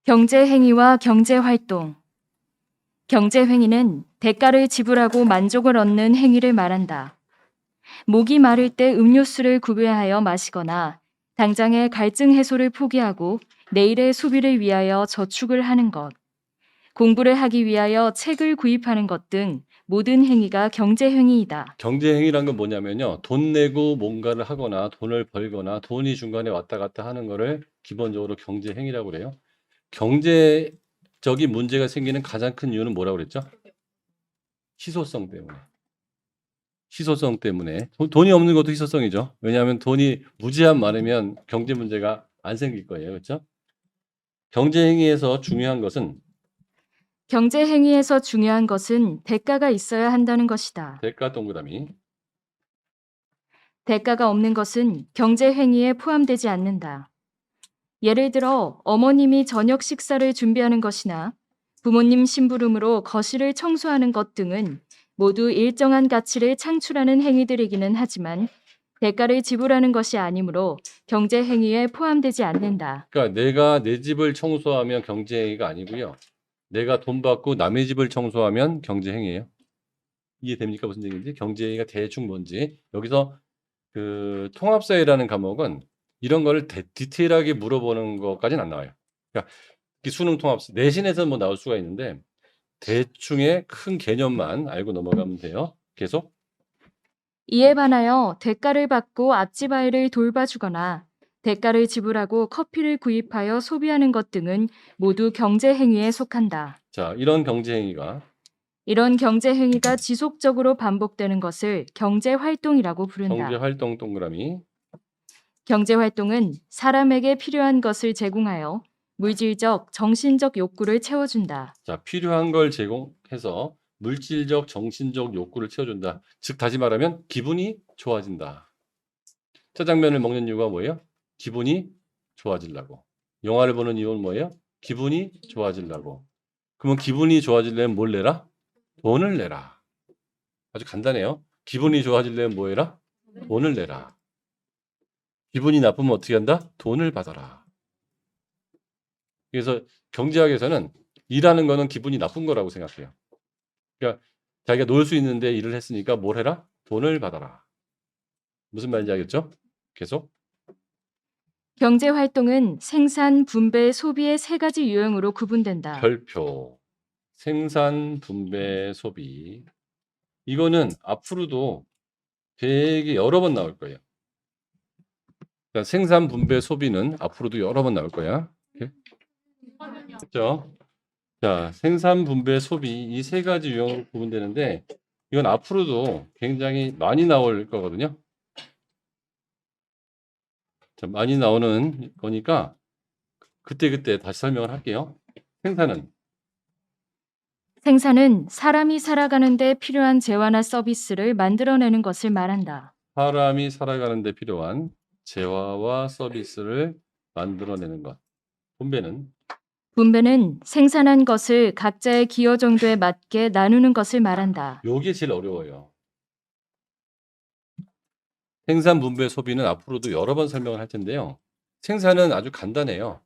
경제행위와 경제활동. 경제행위는 대가를 지불하고 만족을 얻는 행위를 말한다. 목이 마를 때 음료수를 구매하여 마시거나 당장의 갈증 해소를 포기하고 내일의 소비를 위하여 저축을 하는 것, 공부를 하기 위하여 책을 구입하는 것 등 모든 행위가 경제행위이다. 경제행위란 건 뭐냐면요. 돈 내고 뭔가를 하거나 돈을 벌거나 돈이 중간에 왔다 갔다 하는 거를 기본적으로 경제행위라고 그래요. 경제적인 문제가 생기는 가장 큰 이유는 뭐라고 그랬죠? 희소성 때문에. 희소성 때문에. 돈이 없는 것도 희소성이죠. 왜냐하면 돈이 무제한 많으면 경제 문제가 안 생길 거예요. 그렇죠? 경제행위에서 중요한 것은 경제행위에서 중요한 것은 대가가 있어야 한다는 것이다. 대가 동그라미. 대가가 없는 것은 경제행위에 포함되지 않는다. 예를 들어 어머님이 저녁 식사를 준비하는 것이나 부모님 심부름으로 거실을 청소하는 것 등은 모두 일정한 가치를 창출하는 행위들이기는 하지만 대가를 지불하는 것이 아니므로 경제행위에 포함되지 않는다. 그러니까 내가 내 집을 청소하면 경제행위가 아니고요. 내가 돈 받고 남의 집을 청소하면 경제행위예요. 이해됩니까? 무슨 얘기인지? 경제행위가 대충 뭔지. 여기서 그 통합사회라는 과목은 이런 거를 디테일하게 물어보는 것까지는 안 나와요. 그러니까 이 수능 통합사 내신에서는 뭐 나올 수가 있는데 대충의 큰 개념만 알고 넘어가면 돼요. 계속. 이에 반하여 대가를 받고 앞집 아이를 돌봐주거나 대가를 지불하고 커피를 구입하여 소비하는 것 등은 모두 경제행위에 속한다. 자, 이런 경제행위가 이런 경제행위가 지속적으로 반복되는 것을 경제활동이라고 부른다. 경제활동 동그라미. 경제활동은 사람에게 필요한 것을 제공하여 물질적, 정신적 욕구를 채워준다. 자, 필요한 걸 제공해서 물질적, 정신적 욕구를 채워준다. 즉 다시 말하면 기분이 좋아진다. 짜장면을 먹는 이유가 뭐예요? 기분이 좋아지려고. 영화를 보는 이유는 뭐예요? 기분이 좋아지려고. 그러면 기분이 좋아지려면 뭘 내라? 돈을 내라. 아주 간단해요. 기분이 좋아지려면 뭐 해라? 돈을 내라. 기분이 나쁘면 어떻게 한다? 돈을 받아라. 그래서 경제학에서는 일하는 거는 기분이 나쁜 거라고 생각해요. 그러니까 자기가 놀 수 있는데 일을 했으니까 뭘 해라? 돈을 받아라. 무슨 말인지 알겠죠? 계속. 경제활동은 생산, 분배, 소비의 세 가지 유형으로 구분된다. 별표. 생산, 분배, 소비. 이거는 앞으로도 되게 여러 번 나올 거예요. 그러니까 생산, 분배, 소비는 앞으로도 여러 번 나올 거야. 이렇게. 그렇죠? 자, 생산, 분배, 소비 이 세 가지 유형으로 구분되는데 이건 앞으로도 굉장히 많이 나올 거거든요. 자, 많이 나오는 거니까 그때그때 다시 설명을 할게요. 생산은 사람이 살아가는 데 필요한 재화나 서비스를 만들어내는 것을 말한다. 사람이 살아가는 데 필요한 재화와 서비스를 만들어내는 것. 분배는 생산한 것을 각자의 기여 정도에 맞게 나누는 것을 말한다. 요게 제일 어려워요. 생산, 분배, 소비는 앞으로도 여러 번 설명을 할 텐데요. 생산은 아주 간단해요.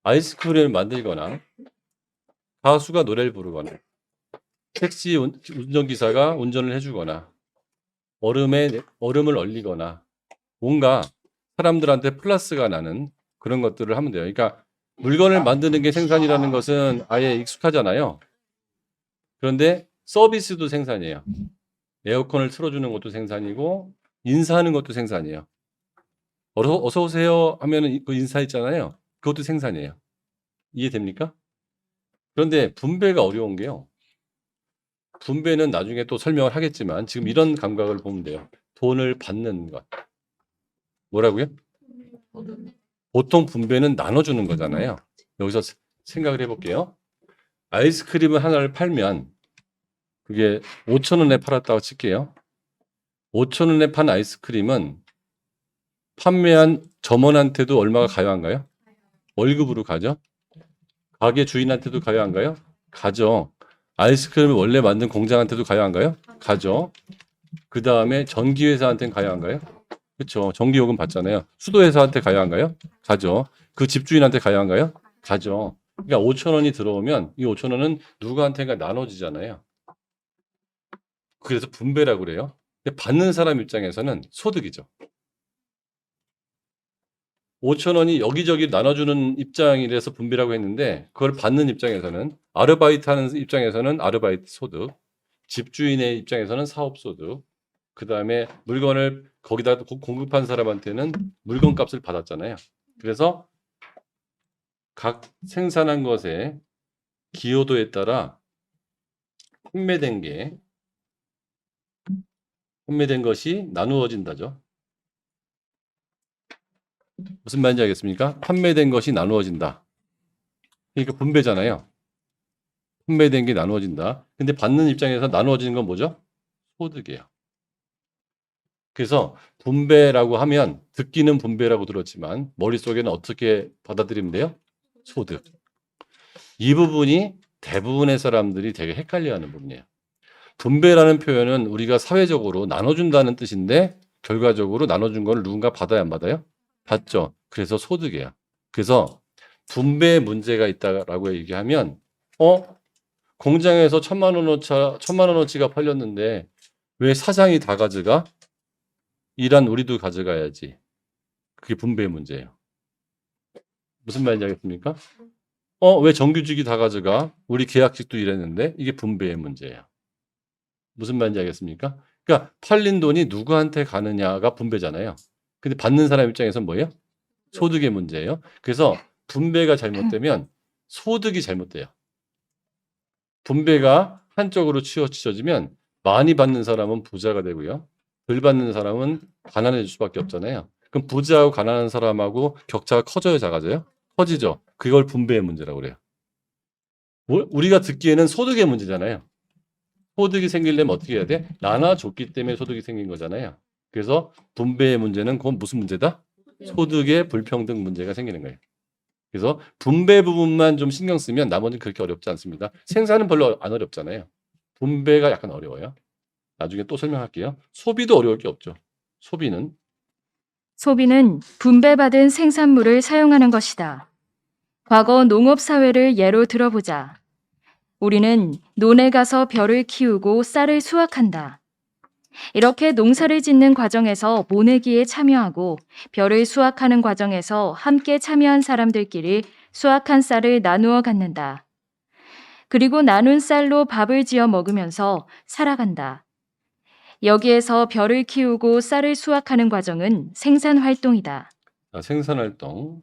아이스크림을 만들거나 가수가 노래를 부르거나 택시 운전기사가 운전을 해주거나 얼음을 얼리거나 뭔가 사람들한테 플러스가 나는 그런 것들을 하면 돼요. 그러니까 물건을 만드는 게 생산이라는 것은 아예 익숙하잖아요. 그런데 서비스도 생산이에요. 에어컨을 틀어주는 것도 생산이고 인사하는 것도 생산이에요. 어서 오세요 하면은 그 인사 있잖아요. 그것도 생산이에요. 이해됩니까? 그런데 분배가 어려운 게요. 분배는 나중에 또 설명을 하겠지만 지금 이런 감각을 보면 돼요. 돈을 받는 것. 뭐라고요? 보통 분배는 나눠주는 거잖아요. 여기서 생각을 해볼게요. 아이스크림을 하나를 팔면 그게 5,000원에 팔았다고 칠게요. 5,000원에 판 아이스크림은 판매한 점원한테도 얼마가 가요한가요? 월급으로 가죠. 가게 주인한테도 가요 안 가요? 가죠. 아이스크림을 원래 만든 공장한테도 가요 안 가요? 가죠. 그 다음에 전기회사한테는 가요 안 가요? 그렇죠. 전기요금 받잖아요. 수도회사한테 가요 안 가요? 가죠. 그 집주인한테 가요 안 가요? 가죠. 그러니까 5,000원이 들어오면 이 5,000원은 누구한테가 나눠지잖아요. 그래서 분배라고 그래요. 근데 받는 사람 입장에서는 소득이죠. 5,000원이 여기저기 나눠주는 입장이라서 분배라고 했는데 그걸 받는 입장에서는 아르바이트 하는 입장에서는 아르바이트 소득, 집주인의 입장에서는 사업 소득, 그다음에 물건을 거기다 공급한 사람한테는 물건값을 받았잖아요. 그래서 각 생산한 것의 기여도에 따라 판매된 것이 나누어진다죠. 무슨 말인지 알겠습니까? 판매된 것이 나누어진다. 그러니까 분배잖아요. 판매된 게 나누어진다. 근데 받는 입장에서 나누어지는 건 뭐죠? 소득이에요. 그래서 분배라고 하면 듣기는 분배라고 들었지만 머릿속에는 어떻게 받아들이면 돼요? 소득. 이 부분이 대부분의 사람들이 되게 헷갈려하는 부분이에요. 분배라는 표현은 우리가 사회적으로 나눠준다는 뜻인데 결과적으로 나눠준 걸 누군가 받아야 안 받아요? 받죠. 그래서 소득이에요. 그래서 분배에 문제가 있다라고 얘기하면 공장에서 1,000만 원어치가 팔렸는데 왜 사장이 다 가져가? 일한 우리도 가져가야지. 그게 분배의 문제예요. 무슨 말인지 알겠습니까? 왜 정규직이 다 가져가? 우리 계약직도 일했는데 이게 분배의 문제예요. 무슨 말인지 알겠습니까? 그러니까 팔린 돈이 누구한테 가느냐가 분배잖아요. 근데 받는 사람 입장에서는 뭐예요? 소득의 문제예요. 그래서 분배가 잘못되면 소득이 잘못돼요. 분배가 한쪽으로 치우쳐지면 많이 받는 사람은 부자가 되고요. 덜 받는 사람은 가난해질 수밖에 없잖아요. 그럼 부자하고 가난한 사람하고 격차가 커져요, 작아져요? 커지죠. 그걸 분배의 문제라고 그래요. 우리가 듣기에는 소득의 문제잖아요. 소득이 생기려면 어떻게 해야 돼? 나눠줬기 때문에 소득이 생긴 거잖아요. 그래서 분배의 문제는 그건 무슨 문제다? 소득의 불평등 문제가 생기는 거예요. 그래서 분배 부분만 좀 신경 쓰면 나머지는 그렇게 어렵지 않습니다. 생산은 별로 안 어렵잖아요. 분배가 약간 어려워요. 나중에 또 설명할게요. 소비도 어려울 게 없죠. 소비는 분배받은 생산물을 사용하는 것이다. 과거 농업 사회를 예로 들어보자. 우리는 논에 가서 벼를 키우고 쌀을 수확한다. 이렇게 농사를 짓는 과정에서 모내기에 참여하고 벼를 수확하는 과정에서 함께 참여한 사람들끼리 수확한 쌀을 나누어 갖는다. 그리고 나눈 쌀로 밥을 지어 먹으면서 살아간다. 여기에서 벼를 키우고 쌀을 수확하는 과정은 생산 활동이다. 생산활동,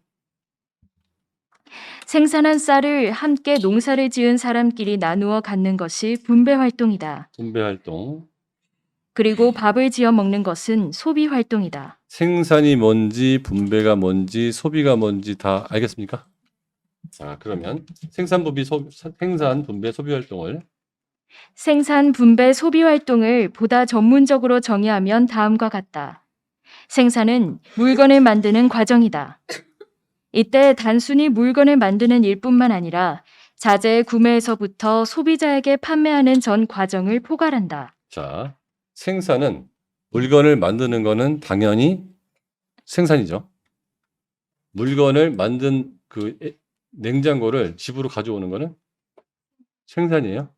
생산한 쌀을 함께 농사를 지은 사람끼리 나누어 갖는 것이 분배 활동이다. 분배활동, 그리고 밥을 지어 먹는 것은 소비 활동이다. 생산이 뭔지 분배가 뭔지 소비가 뭔지 다 알겠습니까? 자, 그러면 생산, 분배, 소비 활동을 생산, 분배, 소비 활동을 보다 전문적으로 정의하면 다음과 같다. 생산은 물건을 만드는 과정이다. 이때 단순히 물건을 만드는 일뿐만 아니라 자재의 구매에서부터 소비자에게 판매하는 전 과정을 포괄한다. 자, 생산은 물건을 만드는 거는 당연히 생산이죠. 물건을 만든 그 냉장고를 집으로 가져오는 거는 생산이에요.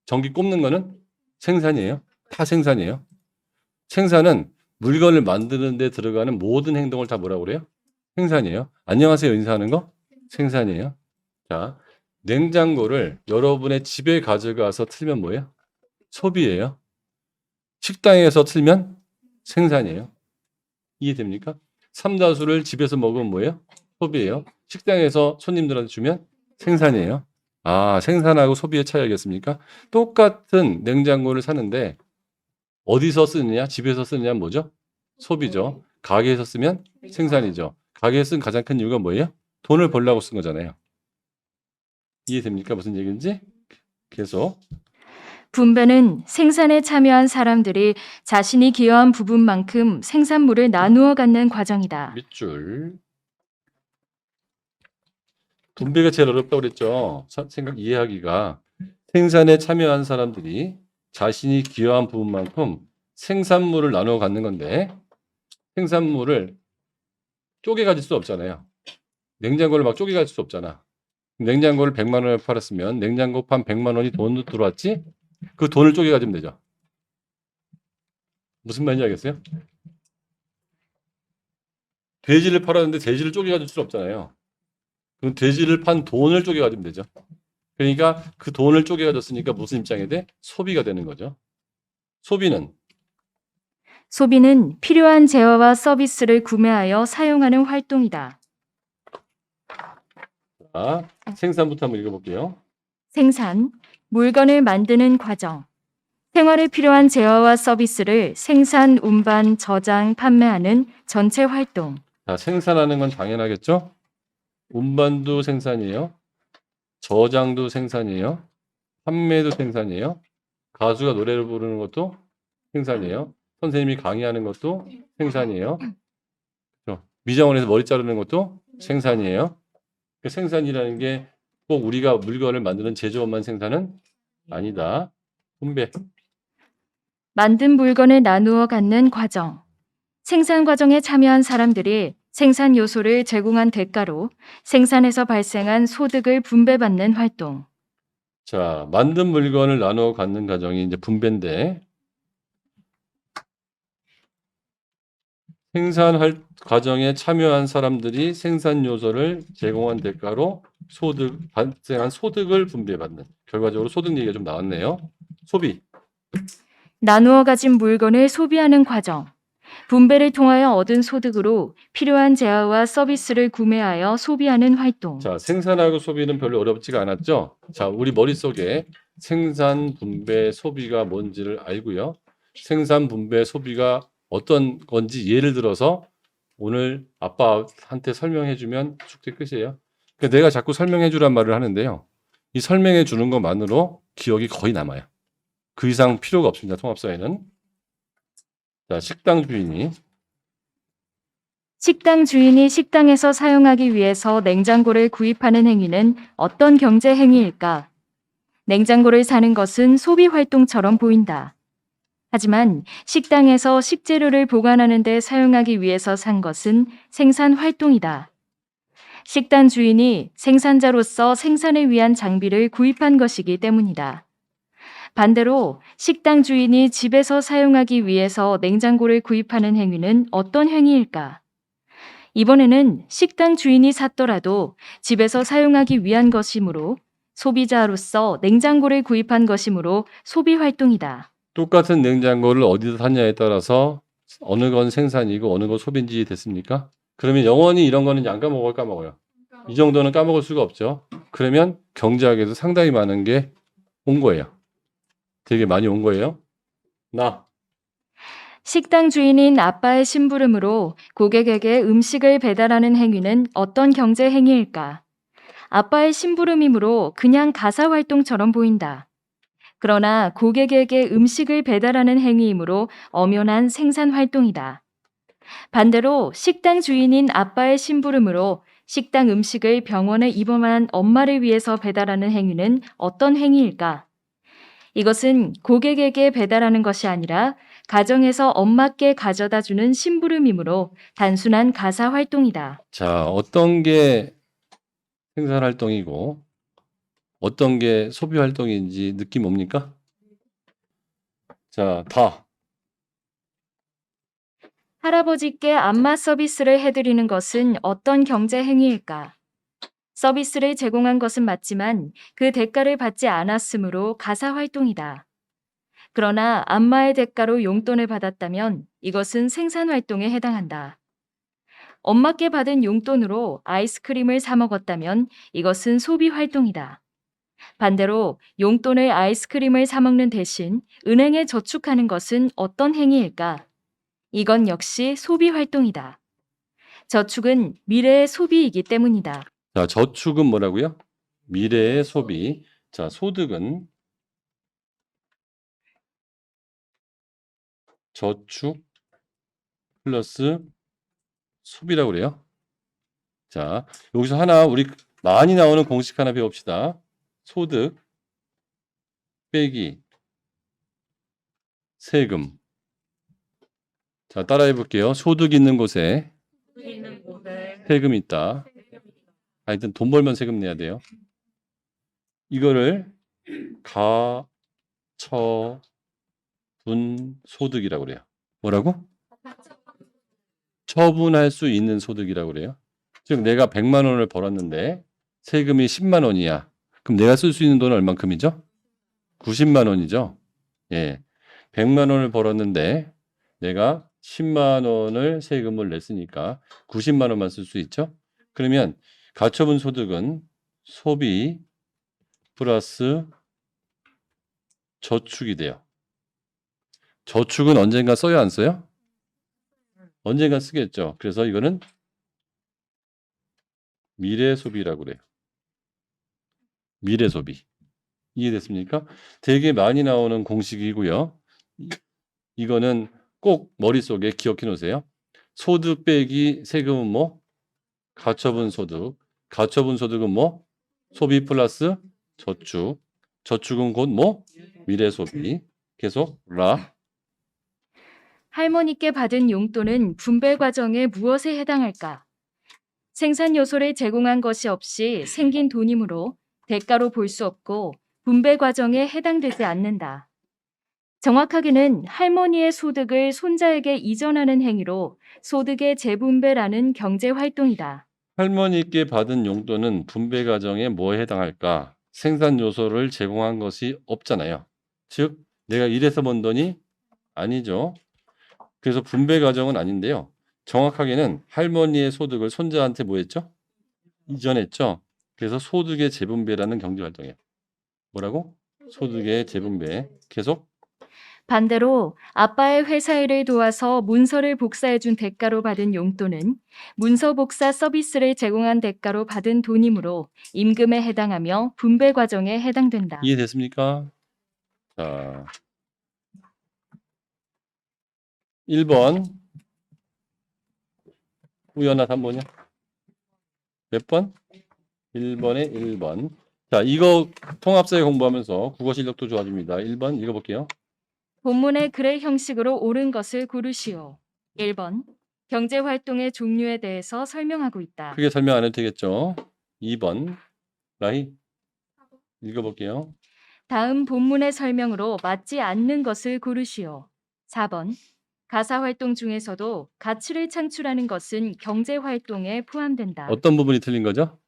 전기 꼽는 거는 생산이에요. 다 생산이에요. 생산은 물건을 만드는 데 들어가는 모든 행동을 다 뭐라고 그래요? 생산이에요. 안녕하세요 인사하는 거 생산이에요. 자, 냉장고를 여러분의 집에 가져가서 틀면 뭐예요? 소비예요. 식당에서 틀면 생산이에요. 이해됩니까? 삼다수를 집에서 먹으면 뭐예요? 소비예요. 식당에서 손님들한테 주면 생산이에요. 아, 생산하고 소비의 차이 알겠습니까? 똑같은 냉장고를 사는데 어디서 쓰느냐? 집에서 쓰느냐 뭐죠? 소비죠. 가게에서 쓰면 생산이죠. 가게에 쓴 가장 큰 이유가 뭐예요? 돈을 벌려고 쓴 거잖아요. 이해됩니까? 무슨 얘기인지? 계속. 분배는 생산에 참여한 사람들이 자신이 기여한 부분만큼 생산물을 나누어 갖는 과정이다. 밑줄. 분배가 제일 어렵다고 그랬죠. 생각 이해하기가. 생산에 참여한 사람들이 자신이 기여한 부분만큼 생산물을 나누어 갖는 건데 생산물을 쪼개 가질 수 없잖아요. 냉장고를 막 쪼개 가질 수 없잖아. 냉장고를 100만 원에 팔았으면 냉장고 판 100만 원이 돈으로 들어왔지? 그 돈을 쪼개 가지면 되죠. 무슨 말인지 알겠어요? 돼지를 팔았는데 돼지를 쪼개 가질 수 없잖아요. 그럼 돼지를 판 돈을 쪼개 가지면 되죠. 그러니까 그 돈을 쪼개 가졌으니까 무슨 입장이 돼? 소비가 되는 거죠. 소비는 소비는 필요한 재화와 서비스를 구매하여 사용하는 활동이다. 자, 생산부터 한번 읽어볼게요. 생산, 물건을 만드는 과정. 생활에 필요한 재화와 서비스를 생산, 운반, 저장, 판매하는 전체 활동. 자, 생산하는 건 당연하겠죠? 운반도 생산이에요. 저장도 생산이에요. 판매도 생산이에요. 가수가 노래를 부르는 것도 생산이에요. 선생님이 강의하는 것도 생산이에요. 그렇죠? 미장원에서 머리 자르는 것도 생산이에요. 그 생산이라는 게 꼭 우리가 물건을 만드는 제조업만 생산은 아니다. 분배. 만든 물건을 나누어 갖는 과정. 생산 과정에 참여한 사람들이 생산 요소를 제공한 대가로 생산에서 발생한 소득을 분배받는 활동. 자, 만든 물건을 나누어 갖는 과정이 이제 분배인데 과정에 참여한 사람들이 생산 요소를 제공한 대가로 발생한 소득을 분배받는. 결과적으로 소득 얘기가 좀 나왔네요. 소비. 나누어 가진 물건을 소비하는 과정. 분배를 통하여 얻은 소득으로 필요한 재화와 서비스를 구매하여 소비하는 활동. 자, 생산하고 소비는 별로 어렵지가 않았죠? 자, 우리 머릿속에 생산, 분배, 소비가 뭔지를 알고요. 생산, 분배, 소비가 어떤 건지 예를 들어서 오늘 아빠한테 설명해 주면 숙제 끝이에요. 그러니까 내가 자꾸 설명해 주란 말을 하는데요. 이 설명해 주는 것만으로 기억이 거의 남아요. 그 이상 필요가 없습니다. 통합사회는. 자, 식당 주인이 식당에서 사용하기 위해서 냉장고를 구입하는 행위는 어떤 경제 행위일까? 냉장고를 사는 것은 소비 활동처럼 보인다. 하지만 식당에서 식재료를 보관하는 데 사용하기 위해서 산 것은 생산 활동이다. 식당 주인이 생산자로서 생산을 위한 장비를 구입한 것이기 때문이다. 반대로 식당 주인이 집에서 사용하기 위해서 냉장고를 구입하는 행위는 어떤 행위일까? 이번에는 식당 주인이 샀더라도 집에서 사용하기 위한 것이므로 소비자로서 냉장고를 구입한 것이므로 소비 활동이다. 똑같은 냉장고를 어디서 샀냐에 따라서 어느 건 생산이고 어느 건 소비인지 됐습니까? 그러면 영원히 이런 거는 안 까먹어요? 이 정도는 까먹을 수가 없죠. 그러면 경제학에서 상당히 많은 게 온 거예요. 되게 많이 온 거예요. 식당 주인인 아빠의 심부름으로 고객에게 음식을 배달하는 행위는 어떤 경제 행위일까? 아빠의 심부름이므로 그냥 가사 활동처럼 보인다. 그러나 고객에게 음식을 배달하는 행위이므로 엄연한 생산 활동이다. 반대로 식당 주인인 아빠의 심부름으로 식당 음식을 병원에 입원한 엄마를 위해서 배달하는 행위는 어떤 행위일까? 이것은 고객에게 배달하는 것이 아니라 가정에서 엄마께 가져다 주는 심부름이므로 단순한 가사 활동이다. 자, 어떤 게 생산 활동이고 어떤 게 소비 활동인지 느낌 옵니까? 자, 할아버지께 안마 서비스를 해드리는 것은 어떤 경제 행위일까? 서비스를 제공한 것은 맞지만 그 대가를 받지 않았으므로 가사 활동이다. 그러나 안마의 대가로 용돈을 받았다면 이것은 생산 활동에 해당한다. 엄마께 받은 용돈으로 아이스크림을 사 먹었다면 이것은 소비 활동이다. 반대로 용돈을 아이스크림을 사 먹는 대신 은행에 저축하는 것은 어떤 행위일까? 이건 역시 소비 활동이다. 저축은 미래의 소비이기 때문이다. 자, 저축은 뭐라고요? 미래의 소비. 자, 소득은 저축 플러스 소비라고 그래요. 자, 여기서 하나 우리 많이 나오는 공식 하나 배웁시다. 소득 빼기 세금. 자, 따라해 볼게요. 소득 있는 곳에 세금이 있다. 하여튼 돈 벌면 세금 내야 돼요. 이거를 가처분소득이라고 그래요. 뭐라고? 처분할 수 있는 소득이라고 그래요. 즉 내가 100만 원을 벌었는데 세금이 10만 원이야. 그럼 내가 쓸 수 있는 돈은 얼만큼이죠? 90만 원이죠. 예. 100만 원을 벌었는데 내가 10만 원을 세금을 냈으니까 90만 원만 쓸 수 있죠. 그러면 가처분 소득은 소비 플러스 저축이 돼요. 저축은 언젠가 써요, 안 써요? 언젠가 쓰겠죠. 그래서 이거는 미래 소비라고 그래요. 미래 소비. 이해됐습니까? 되게 많이 나오는 공식이고요. 이거는 꼭 머릿속에 기억해 놓으세요. 소득 빼기 세금은 뭐? 가처분 소득. 가처분 소득은 뭐? 소비 플러스 저축. 저축은 곧 뭐? 미래 소비. 계속 라. 할머니께 받은 용돈은 분배 과정에 무엇에 해당할까? 생산 요소를 제공한 것이 없이 생긴 돈이므로 대가로 볼 수 없고 분배 과정에 해당되지 않는다. 정확하게는 할머니의 소득을 손자에게 이전하는 행위로 소득의 재분배라는 경제 활동이다. 할머니께 받은 용돈은 분배 과정에 뭐에 해당할까? 생산 요소를 제공한 것이 없잖아요. 즉, 내가 일해서 번 돈이 아니죠. 그래서 분배 과정은 아닌데요. 정확하게는 할머니의 소득을 손자한테 뭐 했죠? 이전했죠. 그래서 소득의 재분배라는 경제 활동이에요. 뭐라고? 소득의 재분배. 계속 반대로 아빠의 회사 일을 도와서 문서를 복사해준 대가로 받은 용돈은 문서 복사 서비스를 제공한 대가로 받은 돈이므로 임금에 해당하며 분배 과정에 해당된다. 이해됐습니까? 자, 1번 우연아 3번이야? 몇 번? 1번에 1번. 자, 이거 통합사회 공부하면서 국어 실력도 좋아집니다. 1번 읽어볼게요. 본문의 글의 형식으로 옳은 것을 고르시오. 1번. 경제 활동의 종류에 대해서 설명하고 있다. 크게 설명 안 해도 되겠죠? 2번 라희 읽어볼게요. 다음 본문의 설명으로 맞지 않는 것을 고르시오. 4번. 가사 활동 중에서도 가치를 창출하는 것은 경제 활동에 포함된다. 어떤 부분이 틀린 거죠?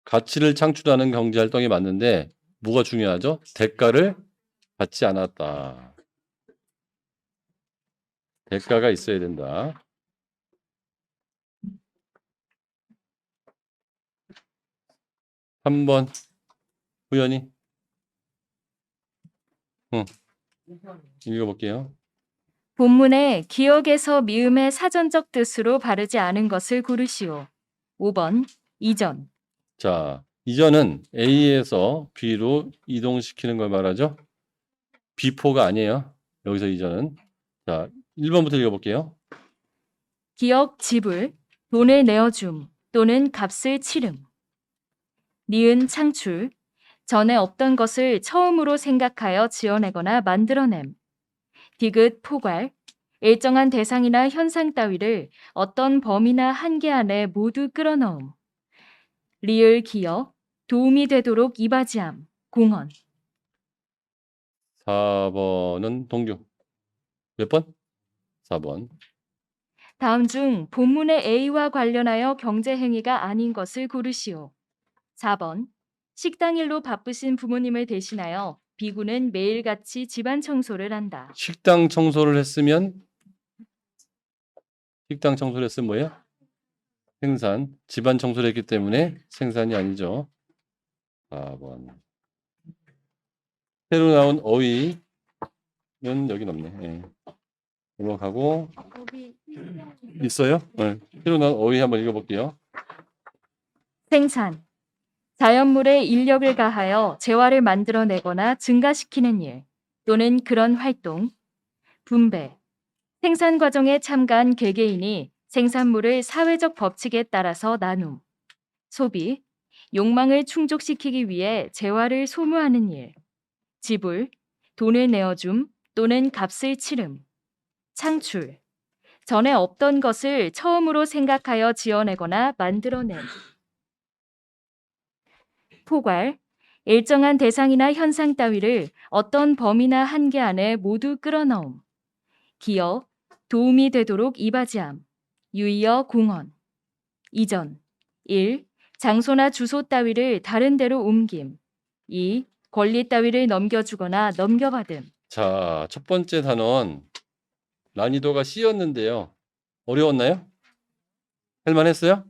가치를 창출하는 경제 활동이 맞는데 뭐가 중요하죠? 대가를 받지 않았다. 대가가 있어야 된다. 3번 우연히 읽어볼게요. 본문에 기억에서 미음의 사전적 뜻으로 바르지 않은 것을 고르시오. 5번. 이전. 자, 이전은 A에서 B로 이동시키는 걸 말하죠. 비포가 아니에요. 여기서 이전은. 자, 1번부터 읽어볼게요. 기억 지불, 돈을 내어줌 또는 값을 치름. 니은 창출, 전에 없던 것을 처음으로 생각하여 지어내거나 만들어냄. 디귿 포괄, 일정한 대상이나 현상 따위를 어떤 범위나 한계 안에 모두 끌어넣음. 리을 기여, 도움이 되도록 이바지함, 공헌. 4번은 동규. 몇 번? 4번. 다음 중 본문의 A와 관련하여 경제 행위가 아닌 것을 고르시오. 4번. 식당 일로 바쁘신 부모님을 대신하여 B군은 매일같이 집안 청소를 한다. 식당 청소를 했으면 뭐예요? 생산. 집안 청소를 했기 때문에 생산이 아니죠. 4번. 새로 나온 어휘는 여긴 없네. 예. 넘어가고 있어요? 네. 새로 나온 어휘 한번 읽어볼게요. 생산. 자연물에 인력을 가하여 재화를 만들어내거나 증가시키는 일 또는 그런 활동. 분배. 생산 과정에 참가한 개개인이 생산물을 사회적 법칙에 따라서 나눔. 소비. 욕망을 충족시키기 위해 재화를 소모하는 일. 지불. 돈을 내어줌 또는 값을 치름. 창출. 전에 없던 것을 처음으로 생각하여 지어내거나 만들어냄. 포괄. 일정한 대상이나 현상 따위를 어떤 범위나 한계 안에 모두 끌어넣음. 기여, 도움이 되도록 이바지함. 유의어 공헌. 이전. 1. 장소나 주소 따위를 다른 데로 옮김. 2. 권리 따위를 넘겨주거나 넘겨받음. 자, 첫 번째 단원 난이도가 C였는데요. 어려웠나요? 할만했어요?